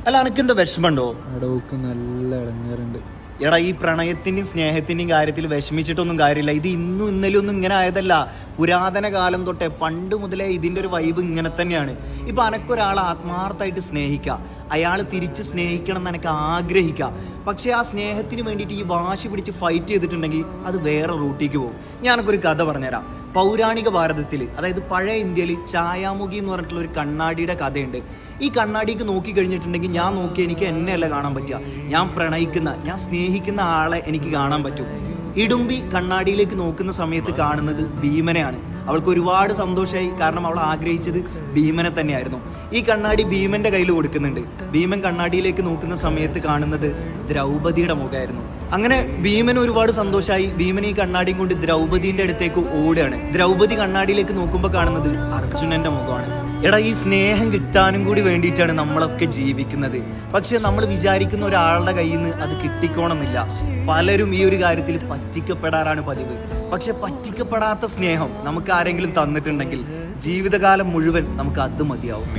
അല്ല, അനക്കെന്താ വിഷമമുണ്ടോ? അടവക്ക് നല്ല ഇടങ്ങേറുണ്ട്. എടാ, ഈ പ്രണയത്തിൻ്റെയും സ്നേഹത്തിൻ്റെയും കാര്യത്തിൽ വിഷമിച്ചിട്ടൊന്നും കാര്യമില്ല. ഇത് ഇന്നും ഇന്നലെ ഒന്നും ഇങ്ങനെ ആയതല്ല. പുരാതന കാലം തൊട്ടേ പണ്ട് മുതലേ ഇതിൻ്റെ ഒരു വൈബ് ഇങ്ങനെ തന്നെയാണ്. ഇപ്പം അനക്കൊരാളെ ആത്മാർത്ഥമായിട്ട് സ്നേഹിക്കുക, അയാൾ തിരിച്ച് സ്നേഹിക്കണം എന്ന് എനിക്ക് ആഗ്രഹിക്കുക. പക്ഷേ ആ സ്നേഹത്തിന് വേണ്ടിയിട്ട് ഈ വാശി പിടിച്ച് ഫൈറ്റ് ചെയ്തിട്ടുണ്ടെങ്കിൽ അത് വേറെ റൂട്ടിലേക്ക് പോകും. ഞാനൊക്കെ ഒരു കഥ പറഞ്ഞുതരാം. പൗരാണിക ഭാരതത്തിൽ, അതായത് പഴയ ഇന്ത്യയിൽ ഛായാമുഖി എന്ന് പറഞ്ഞിട്ടുള്ള ഒരു കണ്ണാടിയുടെ കഥയുണ്ട്. ഈ കണ്ണാടിക്ക് നോക്കി കഴിഞ്ഞിട്ടുണ്ടെങ്കിൽ ഞാൻ നോക്കി എനിക്ക് എന്നെയല്ല കാണാൻ പറ്റുക, ഞാൻ പ്രണയിക്കുന്ന, ഞാൻ സ്നേഹിക്കുന്ന ആളെ എനിക്ക് കാണാൻ പറ്റും. ഇടുമ്പി കണ്ണാടിയിലേക്ക് നോക്കുന്ന സമയത്ത് കാണുന്നത് ഭീമനെയാണ്. അവൾക്ക് ഒരുപാട് സന്തോഷമായി, കാരണം അവൾ ആഗ്രഹിച്ചത് ഭീമനെ തന്നെയായിരുന്നു. ഈ കണ്ണാടി ഭീമന്റെ കയ്യിൽ കൊടുക്കുന്നുണ്ട്. ഭീമൻ കണ്ണാടിയിലേക്ക് നോക്കുന്ന സമയത്ത് കാണുന്നത് ദ്രൗപദിയുടെ മുഖമായിരുന്നു. അങ്ങനെ ഭീമന് ഒരുപാട് സന്തോഷമായി. ഭീമൻ ഈ കണ്ണാടിയും കൊണ്ട് ദ്രൗപദീന്റെ അടുത്തേക്ക് ഓടുകയാണ്. ദ്രൗപദി കണ്ണാടിയിലേക്ക് നോക്കുമ്പോൾ കാണുന്നത് അർജുനന്റെ മുഖമാണ്. എടാ, ഈ സ്നേഹം കിട്ടാനും കൂടി വേണ്ടിയിട്ടാണ് നമ്മളൊക്കെ ജീവിക്കുന്നത്. പക്ഷെ നമ്മൾ വിചാരിക്കുന്ന ഒരാളുടെ കയ്യിൽ നിന്ന് അത് കിട്ടിക്കോണമെന്നില്ല. പലരും ഈ ഒരു കാര്യത്തിൽ പറ്റിക്കപ്പെടാറാണ് പതിവ്. പക്ഷെ പറ്റിക്കപ്പെടാത്ത സ്നേഹം നമുക്ക് ആരെങ്കിലും തന്നിട്ടുണ്ടെങ്കിൽ ജീവിതകാലം മുഴുവൻ നമുക്ക് അത് മതിയാവും.